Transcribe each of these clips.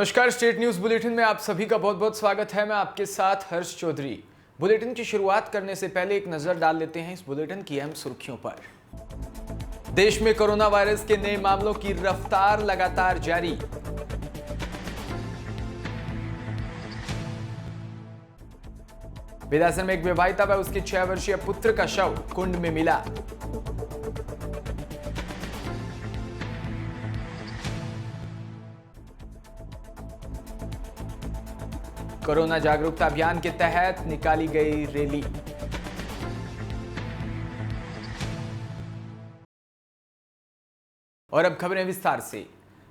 नमस्कार, state news bulletin में आप सभी का बहुत बहुत स्वागत है। मैं आपके साथ हर्ष चौधरी। बुलेटिन की शुरुआत करने से पहले एक नजर डाल लेते हैं इस बुलेटिन की अहम सुर्खियों पर। देश में कोरोना वायरस के नए मामलों की रफ्तार लगातार जारी। बेदासन में एक विवाहिता व उसके 6 वर्षीय पुत्र का शव कुंड में मिला। कोरोना जागरूकता अभियान के तहत निकाली गई रैली। और अब खबरें विस्तार से।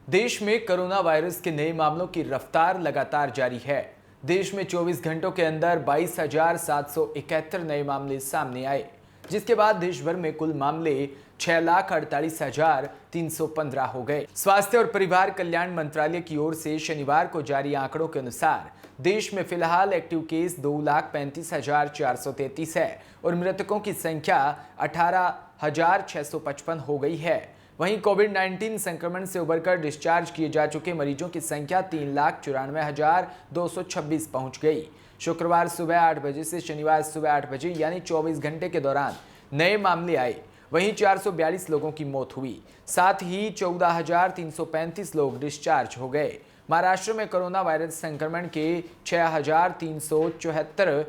देश में कोरोना वायरस के नए मामलों की रफ्तार लगातार जारी है। देश में 24 घंटों के अंदर 22,771 नए मामले सामने आए, जिसके बाद देश भर में कुल मामले 6,48,315 हो गए। स्वास्थ्य और परिवार कल्याण मंत्रालय की ओर से शनिवार को जारी आंकड़ों के अनुसार देश में फिलहाल एक्टिव केस 2,35,433 है और मृतकों की संख्या 18,655 हो गई है। वहीं कोविड-19 संक्रमण से उबरकर डिस्चार्ज किए जा चुके मरीजों की संख्या 3,94,226 पहुंच गई। शुक्रवार सुबह 8 बजे से शनिवार सुबह 8 बजे यानी 24 घंटे के दौरान नए मामले आए। वहीं 442 लोगों की मौत हुई। साथ ही 14,335 लोग डिस्चार्ज हो गए। महाराष्ट्र में कोरोना वायरस संक्रमण के 6,374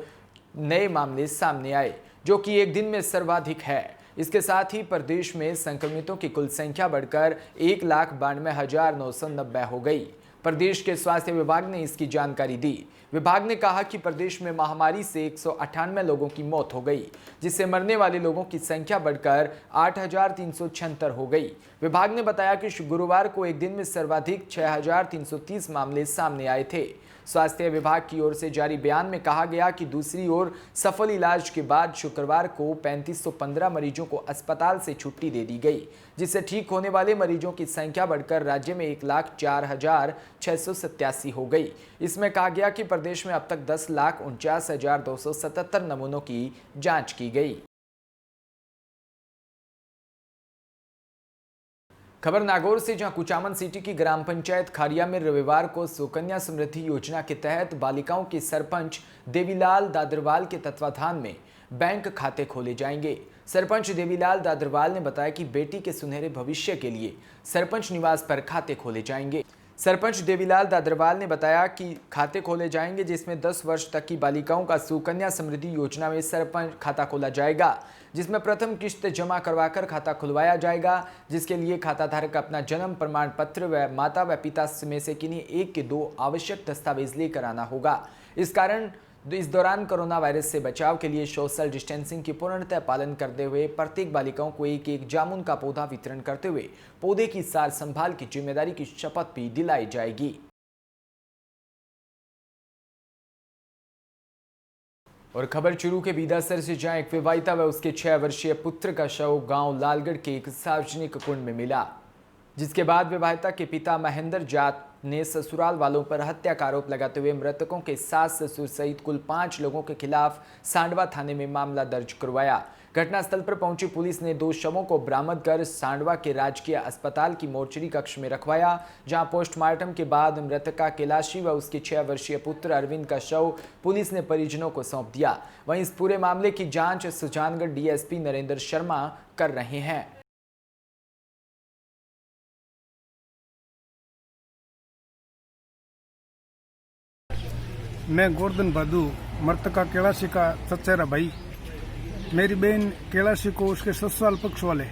नए मामले सामने आए, जो कि एक दिन में सर्वाधिक है। इसके साथ ही प्रदेश में संक्रमितों की कुल संख्या बढ़कर 1,92,990 हो गई। प्रदेश के स्वास्थ्य विभाग ने इसकी जानकारी दी। विभाग ने कहा कि प्रदेश में महामारी से 198 लोगों की मौत हो गई, जिससे मरने वाले लोगों की संख्या बढ़कर 8,376 हो गई। विभाग ने बताया कि गुरुवार को एक दिन में सर्वाधिक 6,330 मामले सामने आए थे। स्वास्थ्य विभाग की ओर से जारी बयान में कहा गया कि दूसरी ओर सफल इलाज के बाद शुक्रवार को 3,515 मरीजों को अस्पताल से छुट्टी दे दी गई, जिससे ठीक होने वाले मरीजों की संख्या बढ़कर राज्य में 1,04,687 हो गई। इसमें कहा गया कि प्रदेश में अब तक 10,49,277 नमूनों की जांच की गई। खबर नागौर से, जहां कुचामन सिटी की ग्राम पंचायत खारिया में रविवार को सुकन्या समृद्धि योजना के तहत बालिकाओं के सरपंच देवीलाल दादरवाल के तत्वाधान में बैंक खाते खोले जाएंगे। सरपंच देवीलाल दादरवाल ने बताया कि बेटी के सुनहरे भविष्य के लिए सरपंच निवास पर खाते खोले जाएंगे। सरपंच देवीलाल दादरवाल ने बताया कि खाते खोले जाएंगे, जिसमें 10 वर्ष तक की बालिकाओं का सुकन्या समृद्धि योजना में सरपंच खाता खोला जाएगा, जिसमें प्रथम किस्त जमा करवाकर खाता खुलवाया जाएगा, जिसके लिए खाताधारक अपना जन्म प्रमाण पत्र व माता व पिता में से किन्हीं एक के 2 आवश्यक दस्तावेज लेकर आना होगा। इस दौरान कोरोना वायरस से बचाव के लिए सोशल डिस्टेंसिंग की पूर्णतः पालन करते हुए प्रत्येक बालिकाओं को एक जामुन का पौधा वितरण करते हुए पौधे की सार संभाल की जिम्मेदारी की शपथ भी दिलाई जाएगी। और खबर चुरू के बीदासर से, जहां एक विवाहिता व उसके 6 वर्षीय पुत्र का शव गांव लालगढ़ के एक सार्वजनिक कुंड में मिला, जिसके बाद विवाहिता के पिता महेंद्र जाट ने ससुराल वालों पर हत्या का आरोप लगाते हुए मृतकों के सास ससुर सहित कुल 5 लोगों के खिलाफ सांडवा थाने में मामला दर्ज करवाया। घटनास्थल पर पहुंची पुलिस ने 2 शवों को बरामद कर सांडवा के राजकीय अस्पताल की मोर्चरी कक्ष में रखवाया, जहां पोस्टमार्टम के बाद मृतका कैलाशी व उसके 6 वर्षीय पुत्र अरविंद का शव पुलिस ने परिजनों को सौंप दिया। वहीं इस पूरे मामले की जांच सुजानगढ़ डीएसपी नरेंद्र शर्मा कर रहे हैं। मैं गोवर्धन भादू, मृतका कैलाशी का सचेरा भाई। मेरी बहन कैलाशी को उसके ससुराल पक्ष वाले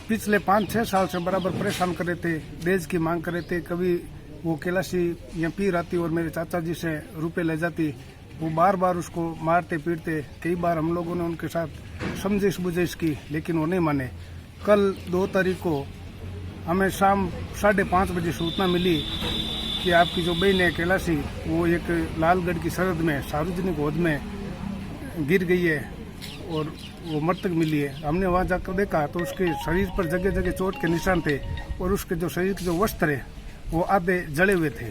पिछले 5-6 साल से बराबर परेशान कर रहे थे, दहेज की मांग कर रहे थे। कभी वो कैलाशी यहाँ पी आती और मेरे चाचा जी से रुपए ले जाती। वो बार बार उसको मारते पीटते। कई बार हम लोगों ने उनके साथ समझाइश बुझाइश की, लेकिन वो नहीं माने। कल 2 तारीख को हमें शाम 5:30 बजे सूचना मिली कि आपकी जो बहन है कैलाशी, वो एक लालगढ़ की सरहद में सार्वजनिक होद में गिर गई है और वो मृतक मिली है। हमने वहाँ जाकर देखा तो उसके शरीर पर जगह जगह चोट के निशान थे और उसके जो शरीर के जो वस्त्र है वो आधे जले हुए थे।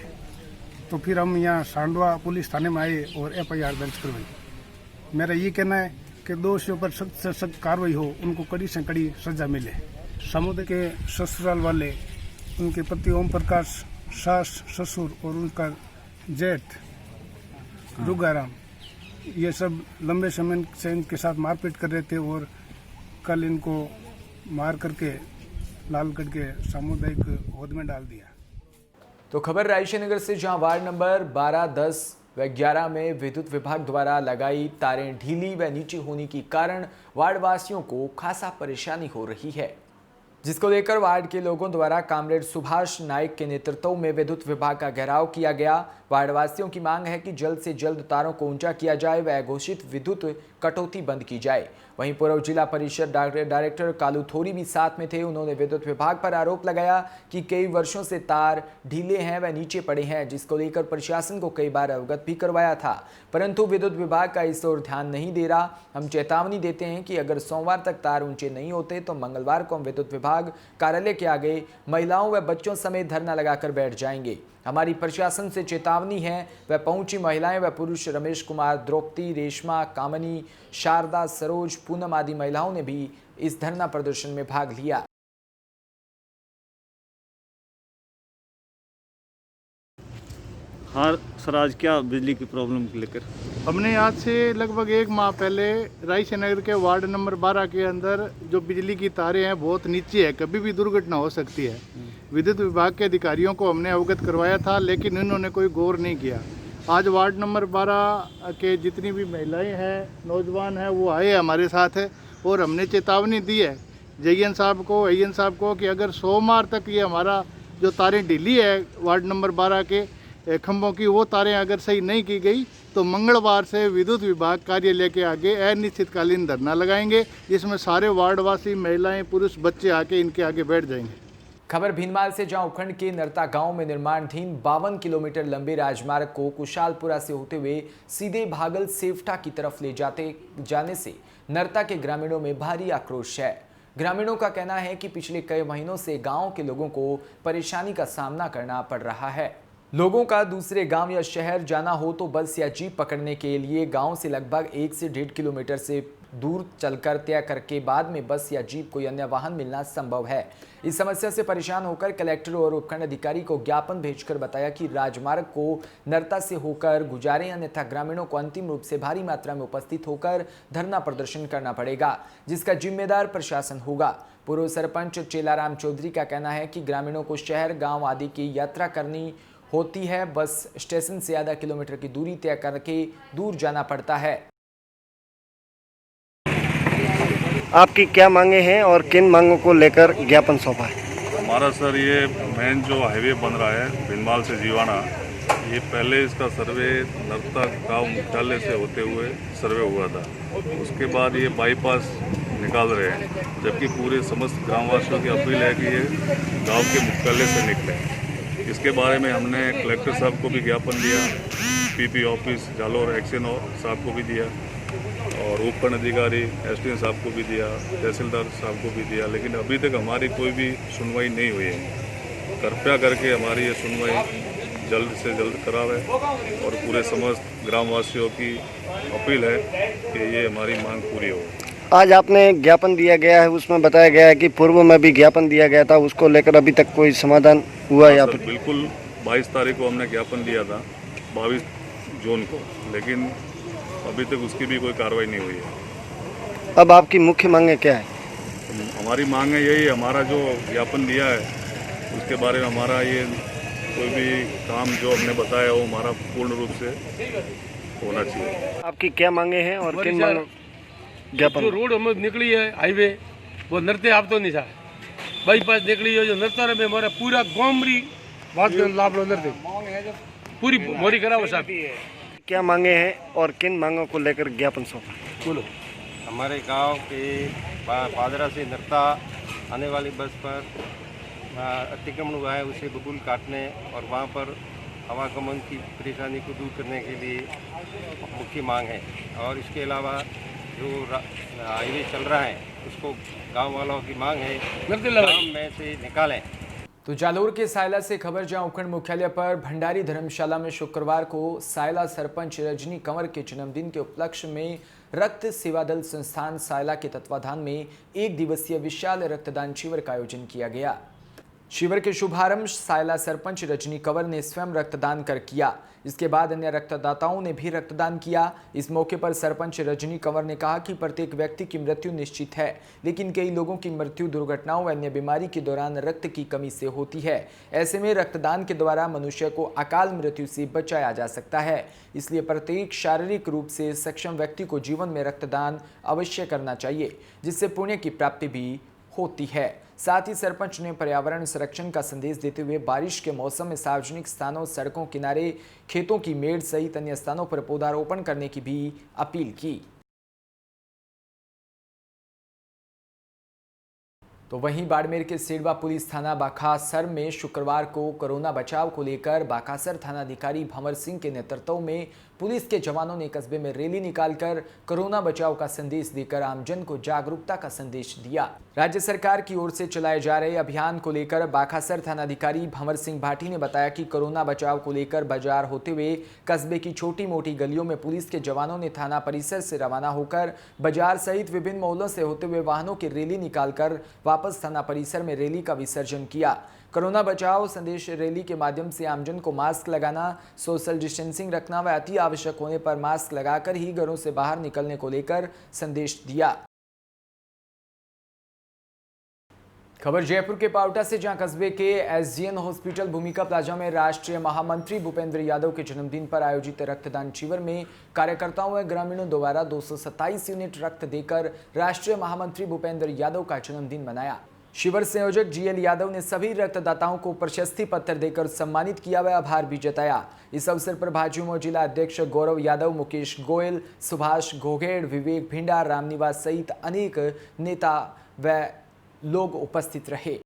तो फिर हम यहाँ सांडवा पुलिस थाने में आए और FIR दर्ज करवाई। मेरा ये कहना है कि दोषियों पर सख्त से सख्त कार्रवाई हो, उनको कड़ी से कड़ी सजा मिले। समुदाय के ससुराल वाले, उनके पति ओम प्रकाश सास ससुर और उनका जेठ रुगाराम, ये सब लंबे समय से इनके साथ मारपीट कर रहे थे और कल इनको मार करके लालगढ़ के सामुदायिक हौद में डाल दिया। तो खबर रायशनगर से, जहां वार्ड नंबर 12, 10 व 11 में विद्युत विभाग द्वारा लगाई तारें ढीली व नीचे होने के कारण वार्ड वासियों को खासा परेशानी हो रही है, जिसको लेकर वार्ड के लोगों द्वारा कामरेड सुभाष नायक के नेतृत्व में विद्युत विभाग का घेराव किया गया। वार्ड वासियों की मांग है कि जल्द से जल्द तारों को ऊंचा किया जाए व घोषित विद्युत कटौती बंद की जाए। वहीं पूर्व जिला परिषद डायरेक्टर कालू थोरी भी साथ में थे। उन्होंने विद्युत विभाग पर आरोप लगाया कि कई वर्षों से तार ढीले हैं व नीचे पड़े हैं, जिसको लेकर प्रशासन को कई बार अवगत भी करवाया था, परंतु विद्युत विभाग का इस ओर ध्यान नहीं दे रहा। हम चेतावनी देते हैं कि अगर सोमवार तक तार ऊंचे नहीं होते तो मंगलवार को हम विद्युत विभाग कार्यालय के आगे महिलाओं व बच्चों समेत धरना लगाकर बैठ जाएंगे। हमारी प्रशासन से चेतावनी है। वह पहुंची महिलाएं व पुरुष रमेश कुमार, द्रौपदी, रेशमा, कामनी, शारदा, सरोज, पूनम आदि महिलाओं ने भी इस धरना प्रदर्शन में भाग लिया। हाँ सर, आज क्या बिजली की प्रॉब्लम को लेकर? हमने आज से लगभग 1 माह पहले रायशनगर के वार्ड नंबर 12 के अंदर जो बिजली की तारें हैं बहुत नीचे है, कभी भी दुर्घटना हो सकती है। विद्युत विभाग के अधिकारियों को हमने अवगत करवाया था, लेकिन इन्होंने कोई गौर नहीं किया। आज वार्ड नंबर 12 के जितनी भी महिलाएं हैं, नौजवान हैं, वो आए हमारे साथ है और हमने चेतावनी दी है जयन साहब को कि अगर सोमवार तक ये हमारा जो तारें ढीली है वार्ड नंबर 12 के खंभों की, वो तारें अगर सही नहीं की गई तो मंगलवार से विद्युत विभाग कार्यालय के आगे अनिश्चितकालीन धरना लगाएंगे, जिसमें सारे वार्डवासी, महिलाएं, पुरुष, बच्चे आके इनके आगे बैठ जाएंगे। खबर भीनमाल से, जहां उपखंड के नरता गांव में निर्माणाधीन 52 किलोमीटर लंबे राजमार्ग को कुशालपुरा से होते हुए सीधे भागल सेवटा की तरफ ले जाने से नरता के ग्रामीणों में भारी आक्रोश है। ग्रामीणों का कहना है कि पिछले कई महीनों से गांव के लोगों को परेशानी का सामना करना पड़ रहा है। लोगों का दूसरे गांव या शहर जाना हो तो बस या जीप पकड़ने के लिए गांव से लगभग 1 से 1.5 किलोमीटर से दूर चलकर तय करके बाद में बस या जीप कोई अन्य वाहन मिलना संभव है। इस समस्या से परेशान होकर कलेक्टर और उपखंड अधिकारी को ज्ञापन भेजकर बताया कि राजमार्ग को नरता से होकर गुजारें, अन्यथा ग्रामीणों को अंतिम रूप से भारी मात्रा में उपस्थित होकर धरना प्रदर्शन करना पड़ेगा, जिसका जिम्मेदार प्रशासन होगा। पूर्व सरपंच चेलाराम चौधरी का कहना है कि ग्रामीणों को शहर, गाँव आदि की यात्रा करनी होती है। बस स्टेशन से आधा किलोमीटर की दूरी तय करके दूर जाना पड़ता है। आपकी क्या मांगे हैं और किन मांगों को लेकर ज्ञापन सौंपा है? हमारा सर, ये मेन जो हाईवे बन रहा है भीनमाल से जीवाना, ये पहले इसका सर्वे नरता गांव मुख्यालय से होते हुए सर्वे हुआ था। उसके बाद ये बाईपास निकाल रहे हैं, जबकि पूरे समस्त ग्रामवासियों की अपील है कि ये गांव के मुख्यालय से निकले। इसके बारे में हमने कलेक्टर साहब को भी ज्ञापन दिया, पीपी ऑफिस जालोर एक्शन साहब को भी दिया और उपखंड अधिकारी एसडीएम साहब को भी दिया, तहसीलदार साहब को भी दिया, लेकिन अभी तक हमारी कोई भी सुनवाई नहीं हुई है। कृपया करके हमारी ये सुनवाई जल्द से जल्द करावे और पूरे समस्त ग्रामवासियों की अपील है कि ये हमारी मांग पूरी हो। आज आपने ज्ञापन दिया गया है, उसमें बताया गया है कि पूर्व में भी ज्ञापन दिया गया था, उसको लेकर अभी तक कोई समाधान हुआ या फिर? बिल्कुल 22 तारीख को हमने ज्ञापन दिया था, 22 जून को, लेकिन अभी तक उसकी भी कोई कार्रवाई नहीं हुई है। अब आपकी मुख्य मांगे क्या है? हमारी मांग है यही, हमारा जो ज्ञापन दिया है उसके बारे में हमारा ये कोई भी काम जो हमने बताया वो हमारा पूर्ण रूप से होना चाहिए। आपकी क्या मांगे हैं और किन मांगों ज्ञापन? जो रोड हमें निकली है हाईवे, वो नरते आप तो नहीं था, बाईपास निकली है जो नरता में हमारा पूरा गांवरी बात लाभ लो नरते पूरी मोरी करा वो साहब। क्या मांगे हैं और किन मांगों को लेकर ज्ञापन सौंपा? बोलो। हमारे गांव के पादरा से नरता आने वाली बस पर अतिक्रमण हुआ है, उसे बिल्कुल काटने और वहां पर आवागमन की परेशानी को दूर करने के लिए मुख्य मांग है। और इसके अलावा जो हाईवे चल रहा है उसको गांव वालों की मांग है गांव में से निकालें। तो जालोर के सायला से खबर, जहां उपखंड मुख्यालय पर भंडारी धर्मशाला में शुक्रवार को सायला सरपंच रजनी कंवर के जन्मदिन के उपलक्ष्य में रक्त सेवा दल संस्थान सायला के तत्वाधान में 1 दिवसीय विशाल रक्तदान शिविर का आयोजन किया गया। शिविर के शुभारंभ सायला सरपंच रजनी कंवर ने स्वयं रक्तदान कर किया। इसके बाद अन्य रक्तदाताओं ने भी रक्तदान किया। इस मौके पर सरपंच रजनी कंवर ने कहा कि प्रत्येक व्यक्ति की मृत्यु निश्चित है, लेकिन कई लोगों की मृत्यु दुर्घटनाओं व अन्य बीमारी के दौरान रक्त की कमी से होती है। ऐसे में रक्तदान के द्वारा मनुष्य को अकाल मृत्यु से बचाया जा सकता है। इसलिए प्रत्येक शारीरिक रूप से सक्षम व्यक्ति को जीवन में रक्तदान अवश्य करना चाहिए, जिससे पुण्य की प्राप्ति भी होती है। साथ ही सरपंच ने पर्यावरण संरक्षण का संदेश देते हुए बारिश के मौसम में सार्वजनिक स्थानों, सड़कों किनारे, खेतों की मेड़ सहित अन्य स्थानों पर पौधारोपण करने की भी अपील की। तो वहीं बाड़मेर के सेडवा पुलिस थाना बाखासर में शुक्रवार को कोरोना बचाव को लेकर बाखासर थानाधिकारी भंवर सिंह के नेतृत्व में पुलिस के जवानों ने कस्बे में रैली निकालकर कोरोना बचाव का संदेश देकर आमजन को जागरूकता का संदेश दिया। राज्य सरकार की ओर से चलाए जा रहे अभियान को लेकर बाखासर थानाधिकारी भंवर सिंह भाटी ने बताया कि कोरोना बचाव को लेकर बाजार होते हुए कस्बे की छोटी मोटी गलियों में पुलिस के जवानों ने थाना परिसर से रवाना होकर बाजार सहित विभिन्न मोहल्लों से होते हुए वाहनों की रैली निकालकर वापस थाना परिसर में रैली का विसर्जन किया। कोरोना बचाओ संदेश रैली के माध्यम से आमजन को मास्क लगाना, सोशल डिस्टेंसिंग रखना व अति आवश्यक होने पर मास्क लगाकर ही घरों से बाहर निकलने को लेकर संदेश दिया। खबर जयपुर के पावटा से, जहां कस्बे के एसजीएन हॉस्पिटल भूमिका प्लाजा में राष्ट्रीय महामंत्री भूपेंद्र यादव के जन्मदिन पर आयोजित रक्तदान शिविर में कार्यकर्ताओं व ग्रामीणों द्वारा 227 यूनिट रक्त देकर राष्ट्रीय महामंत्री भूपेंद्र यादव का जन्मदिन मनाया। शिविर संयोजक जीएल यादव ने सभी रक्तदाताओं को प्रशस्ति पत्र देकर सम्मानित किया व आभार भी जताया। इस अवसर पर भाजयुमो जिला अध्यक्ष गौरव यादव, मुकेश गोयल, सुभाष घोघेड़, विवेक भिंडा, रामनिवास सहित अनेक नेता व लोग उपस्थित रहे।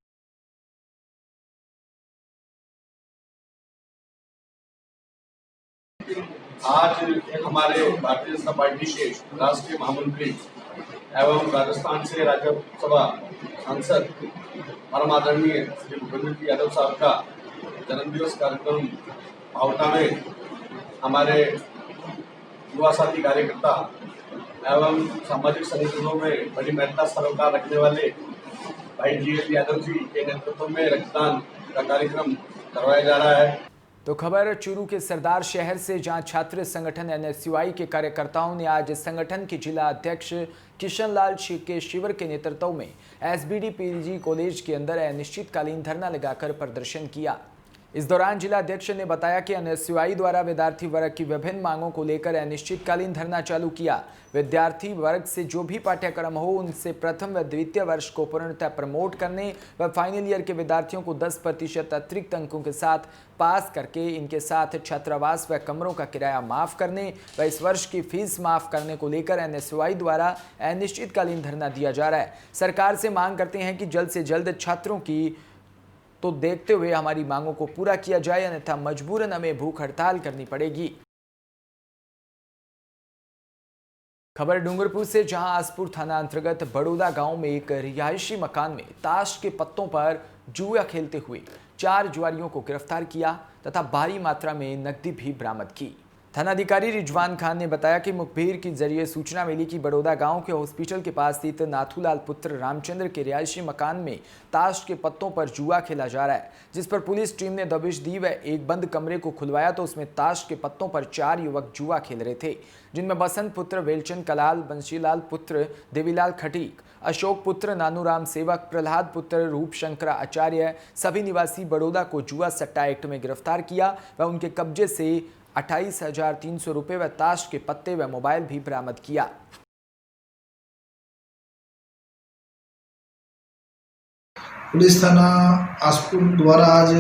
आज हमारे भारतीय जनता पार्टी के राष्ट्रीय महामंत्री एवं राजस्थान से राज्यसभा सांसद परम आदरणीय श्री भूपेंद्र यादव साहब का जन्मदिवस कार्यक्रम पावटा में हमारे युवा साथी कार्यकर्ता एवं सामाजिक संगठनों में बड़ी महत्ता सरोकार रखने वाले भाई जीएल यादव जी के नेतृत्व में रक्तदान का कार्यक्रम करवाया जा रहा है। तो खबर चूरू के सरदार शहर से, जहां छात्र संगठन एनएसयूआई के कार्यकर्ताओं ने आज संगठन के जिला अध्यक्ष किशन लाल के शिविर के नेतृत्व में एसबीडी पीजी कॉलेज के अंदर अनिश्चितकालीन धरना लगाकर प्रदर्शन किया। इस दौरान जिला अध्यक्ष ने बताया कि एनएसयूआई द्वारा विद्यार्थी वर्ग की विभिन्न मांगों को लेकर अनिश्चितकालीन धरना चालू किया। विद्यार्थी वर्ग से जो भी पाठ्यक्रम हो उनसे प्रथम व द्वितीय वर्ष को पूर्णतः प्रमोट करने व फाइनल ईयर के विद्यार्थियों को 10% अतिरिक्त अंकों के साथ पास करके इनके साथ छात्रावास व कमरों का किराया माफ करने व इस वर्ष की फीस माफ करने को लेकर एनएसयूआई द्वारा अनिश्चितकालीन धरना दिया जा रहा है। सरकार से मांग करते हैं कि जल्द से जल्द छात्रों की तो देखते हुए हमारी मांगों को पूरा किया जाए, अन्यथा मजबूरन हमें भूख हड़ताल करनी पड़ेगी। खबर डूंगरपुर से, जहां आसपुर थाना अंतर्गत बड़ौदा गांव में एक रिहायशी मकान में ताश के पत्तों पर जुआ खेलते हुए 4 जुआरियों को गिरफ्तार किया तथा भारी मात्रा में नकदी भी बरामद की। थानाधिकारी रिजवान खान ने बताया कि मुखबिर के जरिए सूचना मिली कि बड़ौदा गांव के हॉस्पिटल के पास स्थित नाथूलाल पुत्र रामचंद्र के रिहायशी मकान में ताश के पत्तों पर जुआ खेला जा रहा है, जिस पर पुलिस टीम ने दबिश दी व एक बंद कमरे को खुलवाया तो उसमें ताश के पत्तों पर 4 युवक जुआ खेल रहे थे, जिनमें बसंत पुत्र वेलचंद कलाल, बंशीलाल पुत्र देवीलाल खटीक, अशोक पुत्र नानूराम सेवक, प्रहलाद पुत्र रूपशंकर आचार्य सभी निवासी बड़ौदा को जुआ सट्टा एक्ट में गिरफ्तार किया व उनके कब्जे से 28,300 रुपये व ताश के पत्ते व मोबाइल भी बरामद किया। पुलिस थाना आसपुर द्वारा आज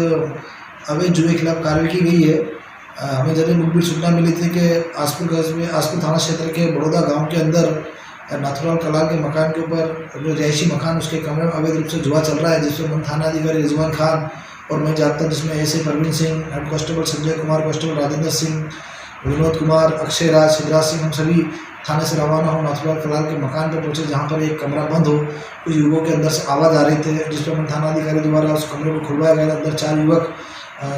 अवैध जुए के खिलाफ कार्रवाई की गई है। हमें जरिए मुखबिर सूचना मिली थी कि आसपुर थाना क्षेत्र के बड़ौदा गांव के अंदर नाथूलाल कलाल के मकान के ऊपर जो रिहायशी मकान उसके कमरे में अवैध रूप से जुआ चल रहा है, जिसमें थाना अधिकारी रिजवान खान और मैं जाता जिसमें SA Parveen Singh, head constable Sanjay Kumar, constable Rajendra Singh, Vinod Kumar, Akshay Raj, Shivraj Singh, हम सभी थाने से रवाना हो नाथूलाल कलाल के मकान पर पहुंचे, जहां पर एक कमरा बंद हो। कुछ युवकों के अंदर से आवाज़ आ रही थी, जिस पर थाना अधिकारी द्वारा उस कमरे को खुलवाया गया। अंदर 4 युवक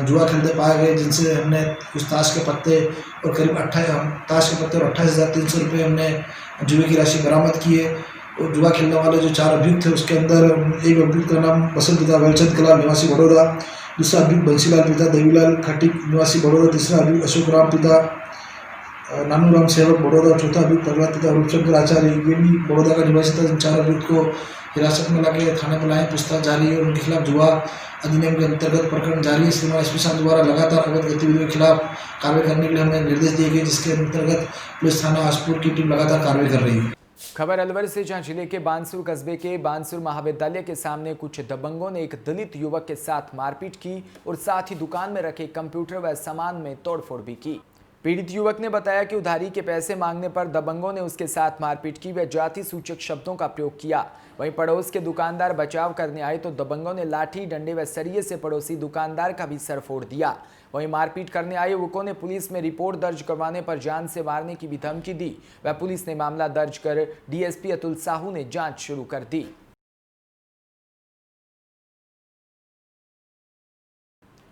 जुआ खेलते पाए गए, जिनसे हमने कुछ ताश के पत्ते और करीब 28,300 रुपये हमने जुए की राशि बरामद किए। और जुआ खेलने वाले जो 4 अभियुक्त थे उसके अंदर एक अभियुक्त का नाम बसंत पिता वेलचंद कलाल निवासी बड़ौदा, दूसरा अभियुक्त बंसीलाल पिता देवीलाल खटीक निवासी बड़ौदा, तीसरा अभियुक्त अशोक राम पिता नानू राम सेवक बड़ौदा, चौथा अभियुक्त प्रहलाद पिता रूपचंद्र आचार्य ये भी बड़ौदा का निवासी था। इन 4 अभियुक्त को हिरासत में लाके थाने पर लाए, पूछताछ जारी है और उनके खिलाफ जुआ अधिनियम के अंतर्गत प्रकरण जारी है। इसके एसपी साहब द्वारा लगातार अवैध गतिविधियों के खिलाफ कार्रवाई करने के लिए हमें निर्देश दिए गए, जिसके अंतर्गत पुलिस थाना आसपुर की टीम लगातार कार्रवाई कर रही है। खबर अलवर से, जहां जिले के बानसूर कस्बे के बानसूर महाविद्यालय के सामने कुछ दबंगों ने एक दलित युवक के साथ मारपीट की और साथ ही दुकान में रखे कंप्यूटर व सामान में तोड़फोड़ भी की। पीड़ित युवक ने बताया कि उधारी के पैसे मांगने पर दबंगों ने उसके साथ मारपीट की व जाति सूचक शब्दों का प्रयोग किया। वहीं पड़ोस के दुकानदार बचाव करने आए तो दबंगों ने लाठी, डंडे व सरिये से पड़ोसी दुकानदार का भी सर फोड़ दिया। वहीं मारपीट करने आए युवकों ने पुलिस में रिपोर्ट दर्ज करवाने पर जान से मारने की भी धमकी दी व पुलिस ने मामला दर्ज कर डीएसपी अतुल साहू ने जांच शुरू कर दी।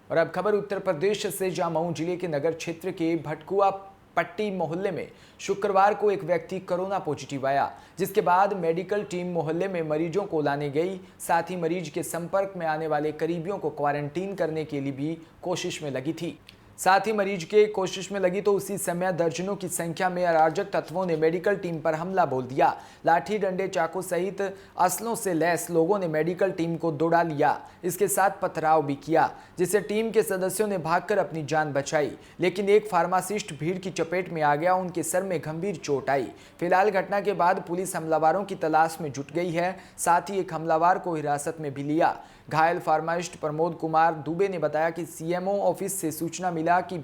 और अब खबर उत्तर प्रदेश से, जहां मऊ जिले के नगर क्षेत्र के भटकुआ पट्टी मोहल्ले में शुक्रवार को एक व्यक्ति कोरोना पॉजिटिव आया, जिसके बाद मेडिकल टीम मोहल्ले में मरीजों को लाने गई। साथ ही मरीज के संपर्क में आने वाले करीबियों को क्वारंटीन करने के लिए भी कोशिश में लगी थी। साथ ही मरीज के कोशिश में लगी तो उसी समय दर्जनों की संख्या में अराजक तत्वों ने मेडिकल टीम पर हमला बोल दिया। लाठी, डंडे, चाकू सहित असलों से लैस लोगों ने मेडिकल टीम को दौड़ा लिया। इसके साथ पथराव भी किया, जिससे टीम के सदस्यों ने भागकर अपनी जान बचाई, लेकिन एक फार्मासिस्ट भीड़ की चपेट में आ गया। उनके सर में गंभीर चोट आई। फिलहाल घटना के बाद पुलिस हमलावरों की तलाश में जुट गई है। साथ ही एक हमलावर को हिरासत में भी लिया। घायल फार्मासिस्ट प्रमोद कुमार दुबे ने बताया कि सीएमओ ऑफिस से सूचना मिला कि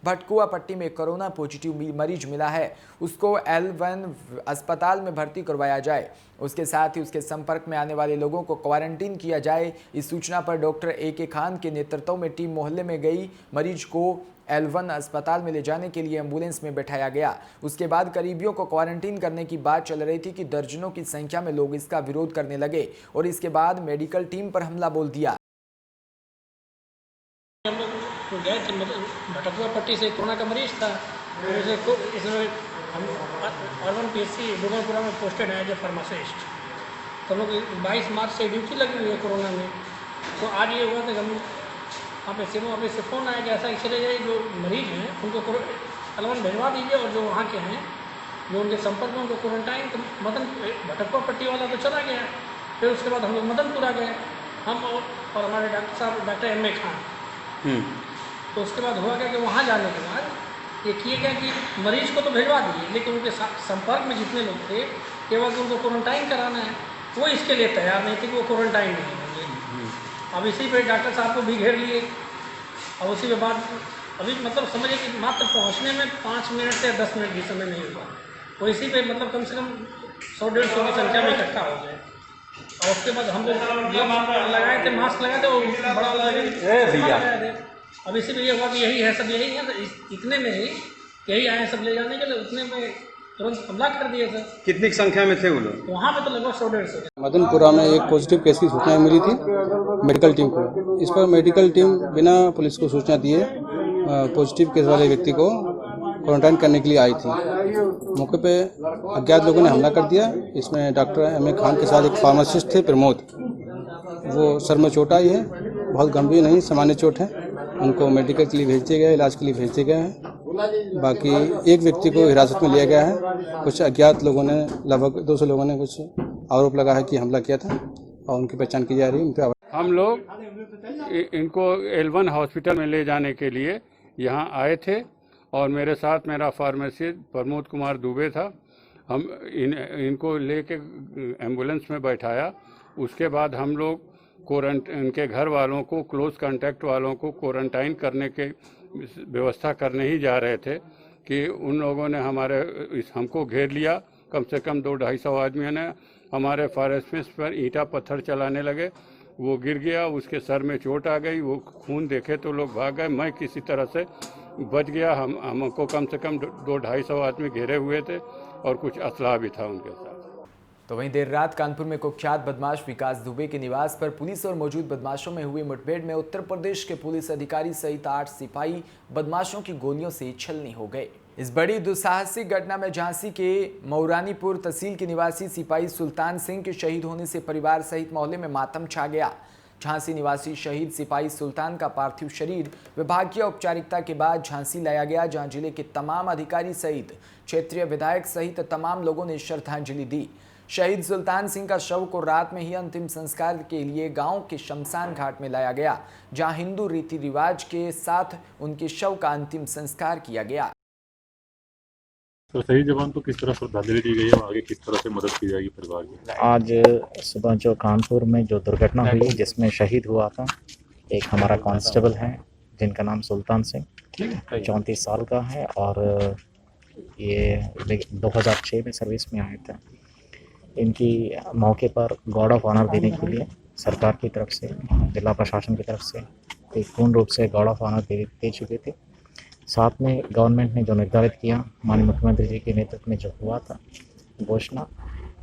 भटकुआ पट्टी में कोरोना पॉजिटिव मरीज मिला है, उसको L1 अस्पताल में भर्ती करवाया जाए। उसके साथ ही उसके संपर्क में आने वाले लोगों को क्वारंटीन किया जाए। इस सूचना पर डॉक्टर AK खान के नेतृत्व में टीम मोहल्ले में गई। मरीज को L1 अस्पताल में ले जाने के लिए एम्बुलेंस में बैठाया गया। उसके बाद करीबियों को क्वारंटीन करने की बात चल रही थी कि दर्जनों की संख्या में लोग इसका विरोध करने लगे और इसके बाद मेडिकल टीम पर हमला बोल दिया। हम लोग गए थे भटकुआ पट्टी से कोरोना का मरीज था, इसमें हम अर्बन PSC डूंगरपुरा में पोस्टेड है एज ए फार्मासिस्ट। तो हम लोग 22 मार्च से ड्यूटी लगी हुई है कोरोना में। तो आज ये हुआ था कि हम वहाँ पे सीएमओ ऑफिस से फ़ोन आया कि ऐसा चले जाए, जो मरीज हैं उनको L1 भिजवा दीजिए और जो वहाँ के हैं जो उनके संपर्क में उनको क्वारंटाइन। तो मदन भटकुआ पट्टी वाला तो चला गया। फिर उसके बाद हम लोग मदनपुरा गए, हम और हमारे डॉक्टर साहब डॉक्टर MA खान। तो उसके बाद हुआ क्या कि वहाँ जाने के बाद ये किए गया कि मरीज को तो भिजवा दिए, लेकिन उनके संपर्क में जितने लोग थे केवल उनको क्वारंटाइन कराना है, वो इसके लिए तैयार नहीं थे कि वो क्वारंटाइन नहीं होंगे। अब इसी पे डॉक्टर साहब को भी घेर लिए और उसी के बाद अभी मतलब समझिए कि मात्र पहुँचने में 5 मिनट से 10 मिनट भी समय नहीं हुआ। वो इसी पे मतलब कम से कम 100-150 की संख्या में इकट्ठा हो गए। और उसके बाद हम लोग लगाए थे, मास्क लगाए थे, वो बड़ा लगाए थे। अब इसी में ये हुआ कि यही है, सब यही है, इतने में ही यही आए सब ले जाने के लिए, उतने में तुरंत हमला कर दिए सर। कितनी संख्या में थे वो लोग? वहाँ पे तो लगभग 100-150। मदनपुरा में एक पॉजिटिव केस की सूचना मिली थी मेडिकल टीम को। इस पर मेडिकल टीम बिना पुलिस को सूचना दिए पॉजिटिव केस वाले व्यक्ति को क्वारंटाइन करने के लिए आई थी। मौके पे अज्ञात लोगों ने हमला कर दिया। इसमें डॉक्टर MA खान के साथ एक फार्मासिस्ट थे प्रमोद, वो सर में चोट आई है, बहुत गंभीर नहीं, सामान्य चोट है। उनको मेडिकल के लिए भेज दिया गया, इलाज के लिए भेज दिया गया है। बाकी एक व्यक्ति को हिरासत में लिया गया है। कुछ अज्ञात लोगों ने, लगभग 200 लोगों ने कुछ आरोप लगा है कि हमला किया था और उनकी पहचान की जा रही है। हम लोग इनको L1 हॉस्पिटल में ले जाने के लिए यहाँ आए थे और मेरे साथ मेरा फार्मासिस्ट प्रमोद कुमार दुबे था। हम इनको लेके एम्बुलेंस में बैठाया। उसके बाद हम लोग इनके घर वालों को, क्लोज कांटेक्ट वालों को क्वारंटाइन करने के व्यवस्था करने ही जा रहे थे कि उन लोगों ने हमको घेर लिया। कम से कम 200-250 आदमियों ने हमारे फार्मासिस्ट पर ईंटा पत्थर चलाने लगे। वो गिर गया, उसके सर में चोट आ गई, वो खून देखे तो लोग भाग गए। मैं किसी तरह से बच गया। हमको कम से कम 200-250 आदमी घेरे हुए थे और कुछ असलाह भी था उनके साथ। तो वहीं देर रात कानपुर में कुख्यात बदमाश विकास दुबे के निवास पर पुलिस और मौजूद बदमाशों में हुई मुठभेड़ में उत्तर प्रदेश के पुलिस अधिकारी सहित 8 सिपाही बदमाशों की गोलियों से छलनी हो गए। इस बड़ी दुस्साहसिक घटना में झांसी के मऊरानीपुर तहसील के निवासी सिपाही सुल्तान सिंह के शहीद होने से परिवार सहित मोहल्ले में मातम छा गया। झांसी निवासी शहीद सिपाही सुल्तान का पार्थिव शरीर विभागीय औपचारिकता के बाद झांसी लाया गया, जहां जिले के तमाम अधिकारी सहित क्षेत्रीय विधायक सहित तमाम लोगों ने श्रद्धांजलि दी। शहीद सुल्तान सिंह का शव को रात में ही अंतिम संस्कार के लिए गांव के शमशान घाट में लाया गया, जहां हिंदू रीति रिवाज के साथ उनके शव का अंतिम संस्कार किया गया। तो शहीद जवान को किस तरह श्रद्धांजलि दी गई है, आगे किस तरह से मदद की जाएगी परिवार की? आज सुबह जो कानपुर में जो दुर्घटना हुई जिसमें शहीद हुआ था, एक हमारा कांस्टेबल है जिनका नाम सुल्तान सिंह 34 साल का है और ये 2006 में सर्विस में आए थे। इनकी मौके पर गार्ड ऑफ ऑनर देने के लिए सरकार की तरफ से, जिला प्रशासन की तरफ से एक पूर्ण रूप से गार्ड ऑफ ऑनर दे चुके थे। साथ में गवर्नमेंट ने जो निर्धारित किया, माननीय मुख्यमंत्री जी के नेतृत्व में जो हुआ था घोषणा,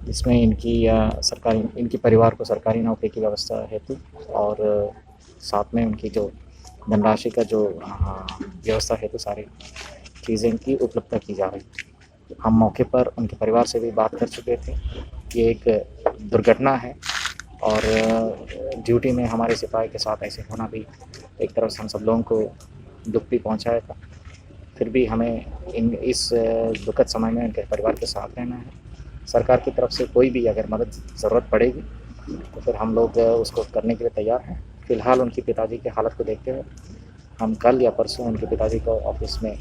जिसमें इनकी परिवार को सरकारी नौकरी की व्यवस्था हेतु और साथ में उनकी जो धनराशि का जो व्यवस्था हेतु सारी चीज़ें इनकी उपलब्धता की जा रही। हम मौके पर उनके परिवार से भी बात कर चुके थे। ये एक दुर्घटना है और ड्यूटी में हमारे सिपाही के साथ ऐसे होना भी एक तरफ से हम सब लोगों को दुख भी पहुँचाया था। फिर भी हमें इस दुखद समय में उनके परिवार के साथ रहना है। सरकार की तरफ से कोई भी अगर मदद ज़रूरत पड़ेगी तो फिर हम लोग उसको करने के लिए तैयार हैं। फिलहाल उनके पिताजी की हालत को देखते हुए हम कल या परसों उनके पिताजी को ऑफिस में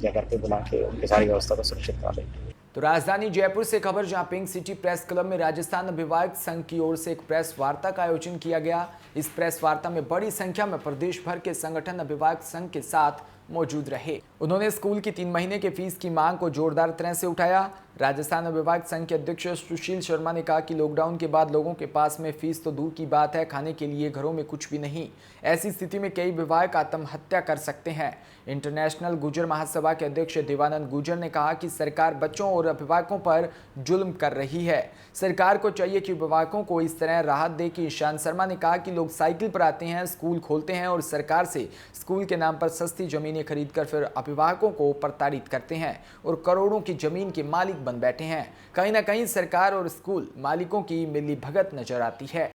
जगह पे बुला के उनकी सारी व्यवस्था को सुनिश्चित करा देंगे। तो राजधानी जयपुर से खबर, जहां पिंक सिटी प्रेस क्लब में राजस्थान अभिभावक संघ की ओर से एक प्रेस वार्ता का आयोजन किया गया। इस प्रेस वार्ता में बड़ी संख्या में प्रदेश भर के संगठन अभिभावक संघ के साथ मौजूद रहे। उन्होंने स्कूल की 3 महीने के फीस की मांग को जोरदार तरह से उठाया। राजस्थान अभिभावक संघ के अध्यक्ष सुशील शर्मा ने कहा कि लॉकडाउन के बाद लोगों के पास में फीस तो दूर की बात है, खाने के लिए घरों में कुछ भी नहीं। ऐसी स्थिति में कई अभिभावक आत्महत्या कर सकते हैं। इंटरनेशनल गुर्जर महासभा के अध्यक्ष देवानंद गुर्जर ने कहा कि सरकार बच्चों और अभिभावकों पर जुल्म कर रही है। सरकार को चाहिए कि अभिभावकों को इस तरह राहत दे कि ईशान शर्मा ने कहा कि लोग साइकिल पर आते हैं, स्कूल खोलते हैं और सरकार से स्कूल के नाम पर सस्ती जमीनें खरीदकर फिर अभिभावकों को प्रताड़ित करते हैं और करोड़ों की जमीन के मालिक बन बैठे हैं। कहीं ना कहीं सरकार और स्कूल मालिकों की मिलीभगत नजर आती है।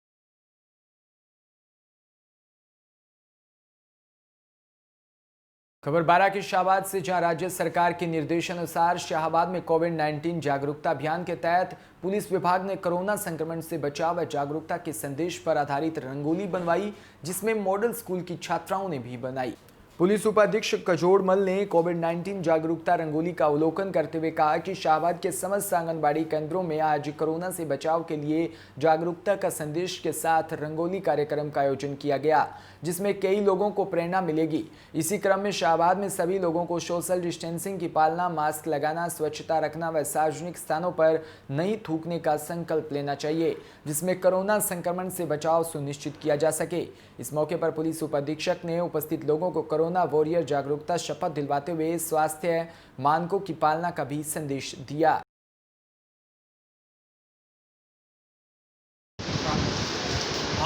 खबर 12 के शाहबाद से, जहां राज्य सरकार के निर्देशानुसार शाहबाद में कोविड-19 जागरूकता अभियान के तहत पुलिस विभाग ने कोरोना संक्रमण से बचाव व जागरूकता के संदेश पर आधारित रंगोली बनवाई, जिसमें मॉडल स्कूल की छात्राओं ने भी बनाई। पुलिस उपाधीक्षक कजोड़मल ने कोविड-19 जागरूकता रंगोली का अवलोकन करते हुए कहा कि शाहबाद के समस्त आंगनबाड़ी केंद्रों में आज कोरोना से बचाव के लिए जागरूकता का संदेश के साथ रंगोली कार्यक्रम का आयोजन किया गया, जिसमें कई लोगों को प्रेरणा मिलेगी। इसी क्रम में शाहबाद में सभी लोगों को सोशल डिस्टेंसिंग की पालना, मास्क लगाना, स्वच्छता रखना व सार्वजनिक स्थानों पर नहीं थूकने का संकल्प लेना चाहिए, जिसमें कोरोना संक्रमण से बचाव सुनिश्चित किया जा सके। इस मौके पर पुलिस उपाधीक्षक ने उपस्थित लोगों को कोरोना वॉरियर जागरूकता शपथ दिलवाते हुए स्वास्थ्य मानकों की पालना का भी संदेश दिया।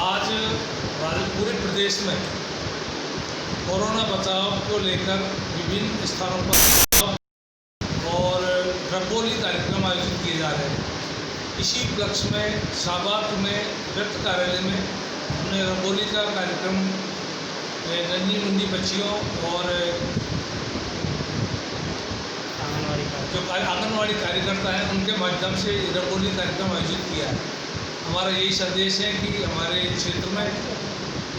आज पूरे प्रदेश में कोरोना बचाव को लेकर विभिन्न स्थानों पर और रंगोली कार्यक्रम आयोजित किए जा रहे हैं। इसी उपलक्ष्य में शाहबाद में व्यक्त कार्यालय में हमने रंगोली का कार्यक्रम नन्ही मुन्नी बच्चियों और जो आंगनवाड़ी कार्यकर्ता हैं उनके माध्यम से रंगोली कार्यक्रम आयोजित किया है। हमारा यही संदेश है कि हमारे क्षेत्र में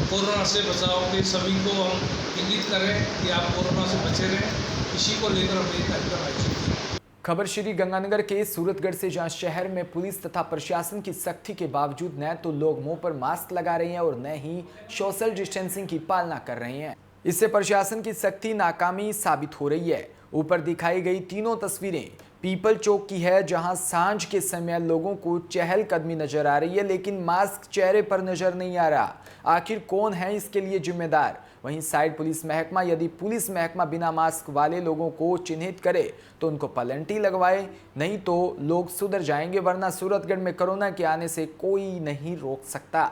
कोरोना से बचाव के सभी को हम इंगित करें कि आप कोरोना से बचे रहें। इसी को लेकर हमने ये कार्यक्रम आयोजित किया। खबर श्री गंगानगर के सूरतगढ़ से, जहां शहर में पुलिस तथा प्रशासन की सख्ती के बावजूद न तो लोग मुंह पर मास्क लगा रहे हैं और न ही सोशल डिस्टेंसिंग की पालना कर रहे हैं। इससे प्रशासन की सख्ती नाकामी साबित हो रही है। ऊपर दिखाई गई तीनों तस्वीरें पीपल चौक की है, जहां सांझ के समय लोगों को चहलकदमी नजर आ रही है, लेकिन मास्क चेहरे पर नजर नहीं आ रहा। आखिर कौन है इसके लिए जिम्मेदार? वहीं साइड पुलिस महकमा यदि पुलिस महकमा बिना मास्क वाले लोगों को चिन्हित करे तो उनको पलंटी लगवाए, नहीं तो लोग सुधर जाएंगे, वरना सूरतगढ़ में कोरोना के आने से कोई नहीं रोक सकता।